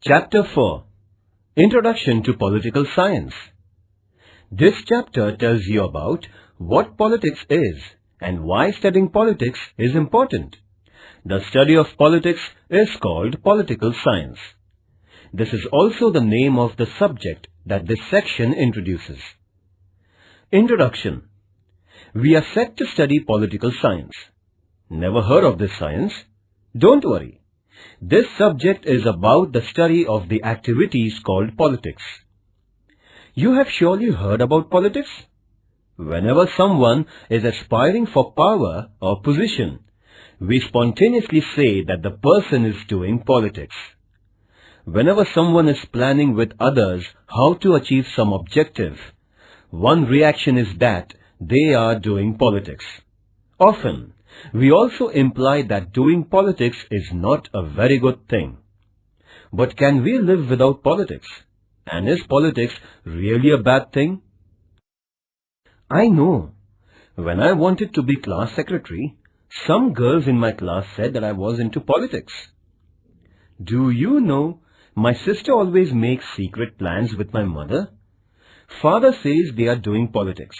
Chapter 4 Introduction to Political Science. This chapter tells you about what politics is and why studying politics is important. The study of politics is called political science. This is also the name of the subject that this section introduces. Introduction. We are set to study political science. Never heard of this science? Don't worry. This subject is about the study of the activities called politics. You have surely heard about politics. Whenever someone is aspiring for power or position, we spontaneously say that the person is doing politics. Whenever someone is planning with others how to achieve some objective, one reaction is that they are doing politics. Often, we also imply that doing politics is not a very good thing. But can we live without politics? And is politics really a bad thing? I know. When I wanted to be class secretary, some girls in my class said that I was into politics. Do you know, my sister always makes secret plans with my mother. Father says they are doing politics.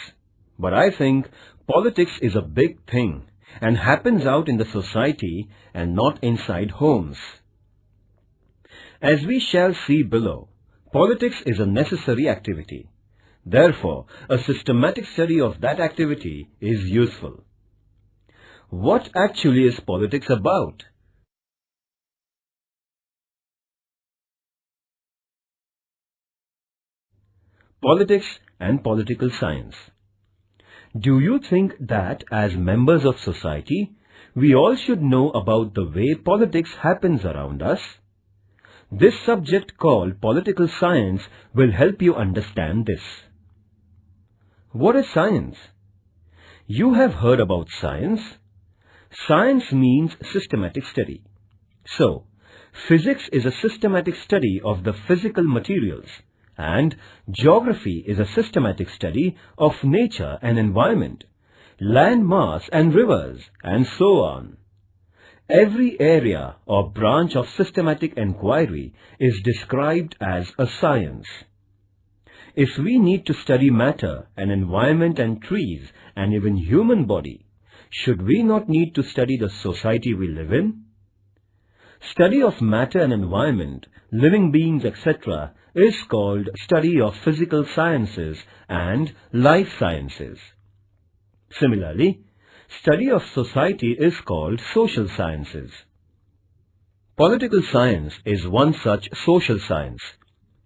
But I think politics is a big thing and happens out in the society and not inside homes. As we shall see below, politics is a necessary activity. Therefore, a systematic study of that activity is useful. What actually is politics about? Politics and political science. Do you think that as members of society, we all should know about the way politics happens around us? This subject called political science will help you understand this. What is science? You have heard about science. Science means systematic study. So, physics is a systematic study of the physical materials, and geography is a systematic study of nature and environment, land mass and rivers, and so on. Every area or branch of systematic inquiry is described as a science. If we need to study matter and environment and trees and even human body, should we not need to study the society we live in? Study of matter and environment, living beings, etc. is called study of physical sciences and life sciences. Similarly, study of society is called social sciences. Political science is one such social science.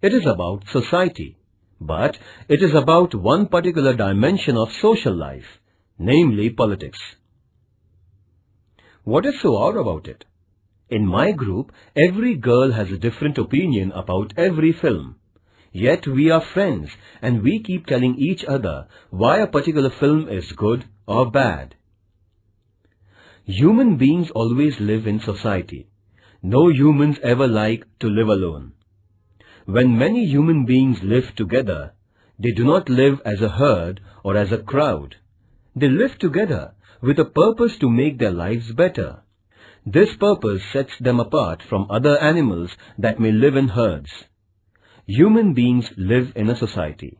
It is about society, but it is about one particular dimension of social life, namely politics. What is so odd about it? In my group, every girl has a different opinion about every film. Yet we are friends and we keep telling each other why a particular film is good or bad. Human beings always live in society. No humans ever like to live alone. When many human beings live together, they do not live as a herd or as a crowd. They live together with a purpose to make their lives better. This purpose sets them apart from other animals that may live in herds. Human beings live in a society.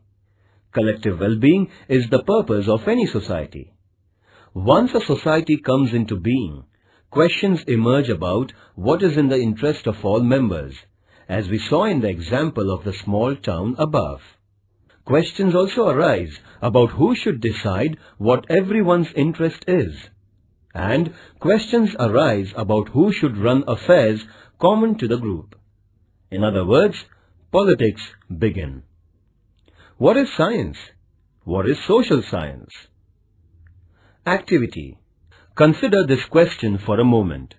Collective well-being is the purpose of any society. Once a society comes into being, questions emerge about what is in the interest of all members, as we saw in the example of the small town above. Questions also arise about who should decide what everyone's interest is. And questions arise about who should run affairs common to the group. In other words, politics begin. What is science? What is social science? Activity. Consider this question for a moment.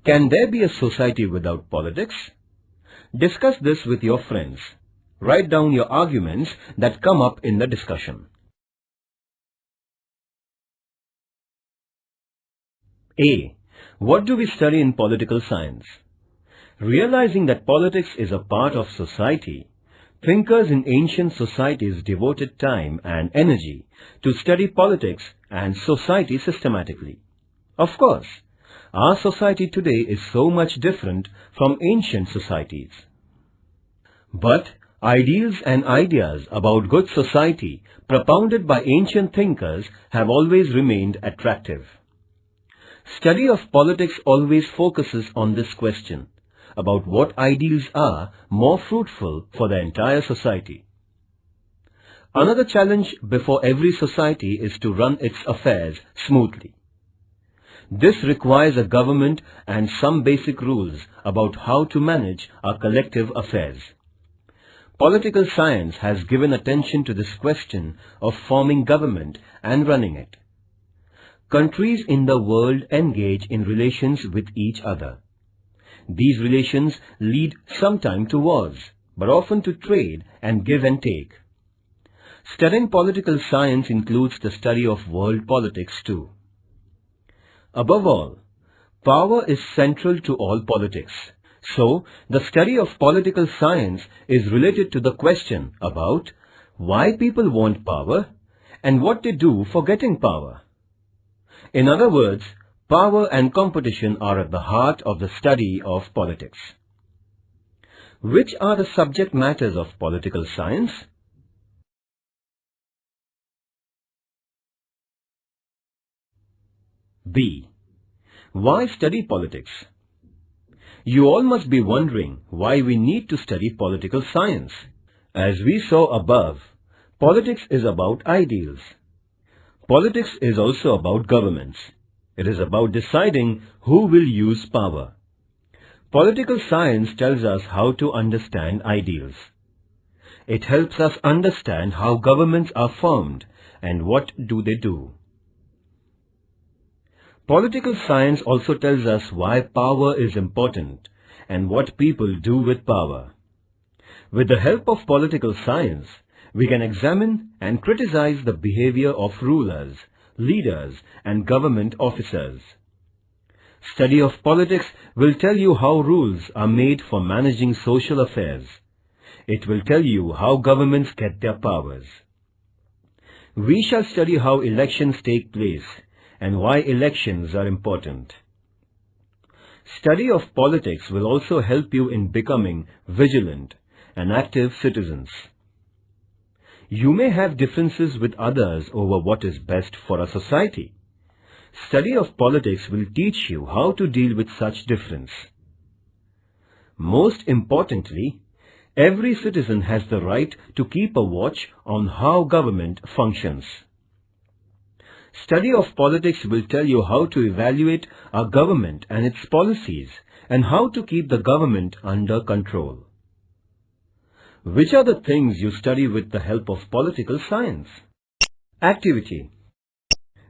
Can there be a society without politics? Discuss this with your friends. Write down your arguments that come up in the discussion. A. What do we study in political science? Realizing that politics is a part of society, thinkers in ancient societies devoted time and energy to study politics and society systematically. Of course, our society today is so much different from ancient societies. But ideals and ideas about good society propounded by ancient thinkers have always remained attractive. Study of politics always focuses on this question about what ideals are more fruitful for the entire society. Another challenge before every society is to run its affairs smoothly. This requires a government and some basic rules about how to manage our collective affairs. Political science has given attention to this question of forming government and running it. Countries in the world engage in relations with each other. These relations lead sometimes to wars, but often to trade and give and take. Studying political science includes the study of world politics too. Above all, power is central to all politics. So, the study of political science is related to the question about why people want power and what they do for getting power. In other words, power and competition are at the heart of the study of politics. Which are the subject matters of political science? B. Why study politics? You all must be wondering why we need to study political science. As we saw above, politics is about ideals. Politics is also about governments. It is about deciding who will use power. Political science tells us how to understand ideals. It helps us understand how governments are formed and what do they do. Political science also tells us why power is important and what people do with power. With the help of political science, we can examine and criticize the behavior of rulers, leaders, and government officers. Study of politics will tell you how rules are made for managing social affairs. It will tell you how governments get their powers. We shall study how elections take place and why elections are important. Study of politics will also help you in becoming vigilant and active citizens. You may have differences with others over what is best for a society. Study of politics will teach you how to deal with such difference. Most importantly, every citizen has the right to keep a watch on how government functions. Study of politics will tell you how to evaluate our government and its policies and how to keep the government under control. Which are the things you study with the help of political science? Activity.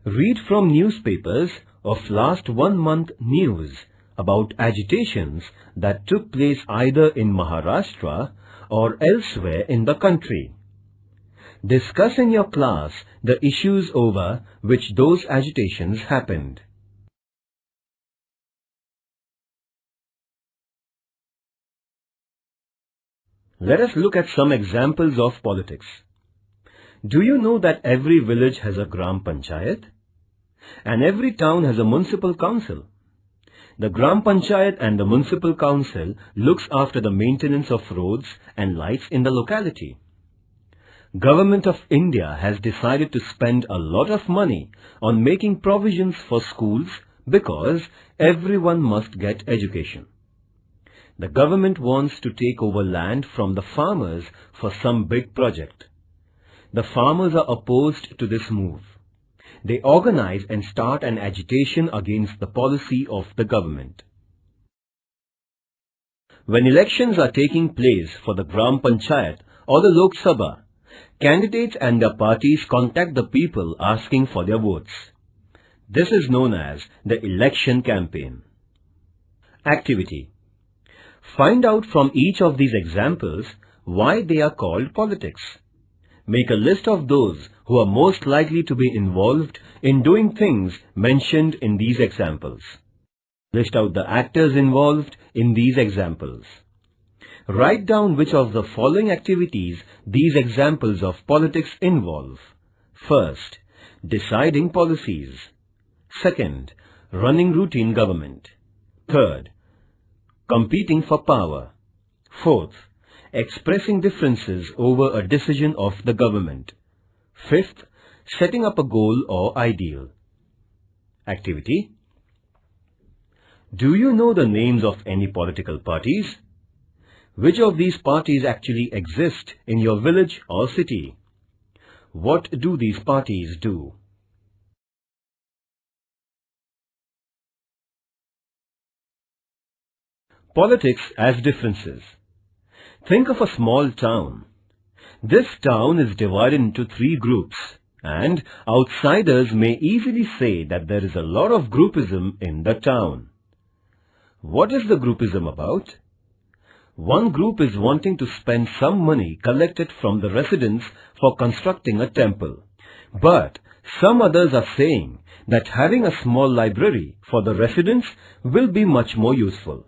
Read from newspapers of last 1 month news about agitations that took place either in Maharashtra or elsewhere in the country. Discuss in your class the issues over which those agitations happened. Let us look at some examples of politics. Do you know that every village has a Gram Panchayat? And every town has a municipal council? The Gram Panchayat and the municipal council looks after the maintenance of roads and lights in the locality. Government of India has decided to spend a lot of money on making provisions for schools because everyone must get education. The government wants to take over land from the farmers for some big project. The farmers are opposed to this move. They organize and start an agitation against the policy of the government. When elections are taking place for the Gram Panchayat or the Lok Sabha, candidates and their parties contact the people asking for their votes. This is known as the election campaign. Activity. Find out from each of these examples why they are called politics. Make a list of those who are most likely to be involved in doing things mentioned in these examples. List out the actors involved in these examples. Write down which of the following activities these examples of politics involve. First, deciding policies. Second, running routine government. Third, competing for power. Fourth, expressing differences over a decision of the government. Fifth, setting up a goal or ideal. Activity. Do you know the names of any political parties? Which of these parties actually exist in your village or city? What do these parties do? Politics as differences. Think of a small town. This town is divided into 3 groups, and outsiders may easily say that there is a lot of groupism in the town. What is the groupism about? One group is wanting to spend some money collected from the residents for constructing a temple. But some others are saying that having a small library for the residents will be much more useful.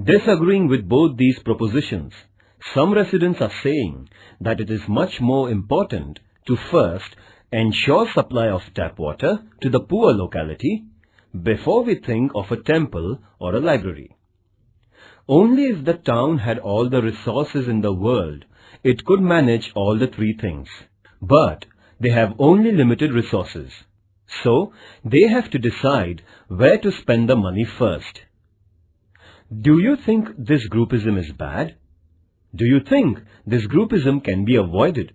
Disagreeing with both these propositions, some residents are saying that it is much more important to first ensure supply of tap water to the poor locality before we think of a temple or a library. Only if the town had all the resources in the world, it could manage all the 3 things. But they have only limited resources. So they have to decide where to spend the money first. Do you think this groupism is bad? Do you think this groupism can be avoided?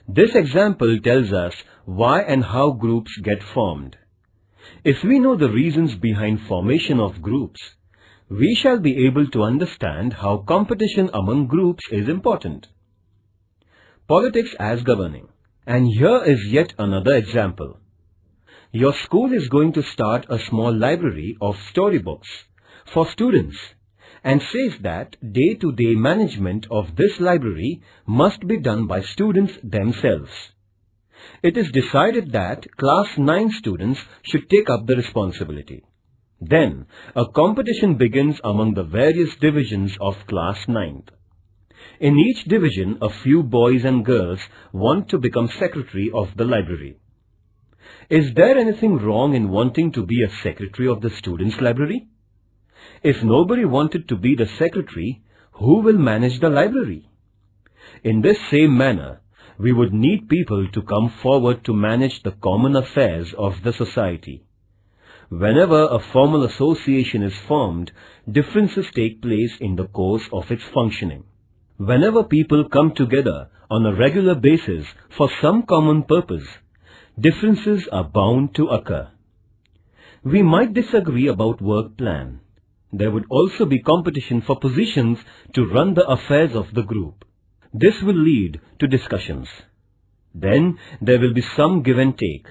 This example tells us why and how groups get formed. If we know the reasons behind formation of groups, we shall be able to understand how competition among groups is important. Politics as governing. And here is yet another example. Your school is going to start a small library of storybooks for students and says that day-to-day management of this library must be done by students themselves. It is decided that class 9 students should take up the responsibility. Then, a competition begins among the various divisions of class 9th. In each division, a few boys and girls want to become secretary of the library. Is there anything wrong in wanting to be a secretary of the students' library? If nobody wanted to be the secretary, who will manage the library? In this same manner, we would need people to come forward to manage the common affairs of the society. Whenever a formal association is formed, differences take place in the course of its functioning. Whenever people come together on a regular basis for some common purpose, differences are bound to occur. We might disagree about work plan. There would also be competition for positions to run the affairs of the group. This will lead to discussions. Then there will be some give and take.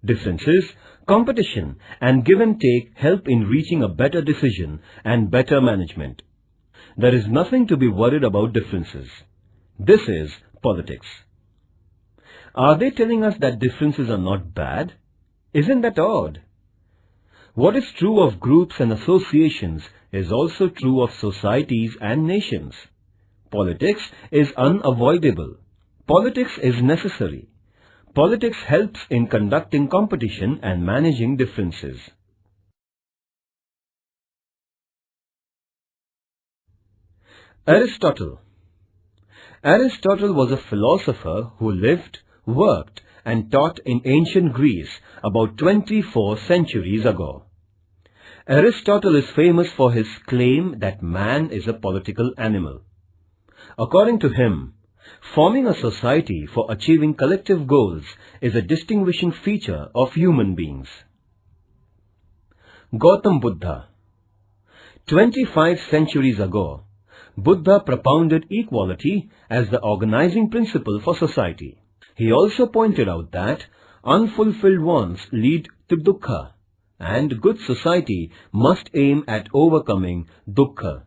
Differences, competition and give and take help in reaching a better decision and better management. There is nothing to be worried about differences. This is politics. Are they telling us that differences are not bad? Isn't that odd? What is true of groups and associations is also true of societies and nations. Politics is unavoidable. Politics is necessary. Politics helps in conducting competition and managing differences. Aristotle. Aristotle was a philosopher who lived, worked, and taught in ancient Greece about 24 centuries ago. Aristotle is famous for his claim that man is a political animal. According to him, forming a society for achieving collective goals is a distinguishing feature of human beings. Gautam Buddha. 25 centuries ago, Buddha propounded equality as the organizing principle for society. He also pointed out that unfulfilled wants lead to dukkha, and good society must aim at overcoming dukkha.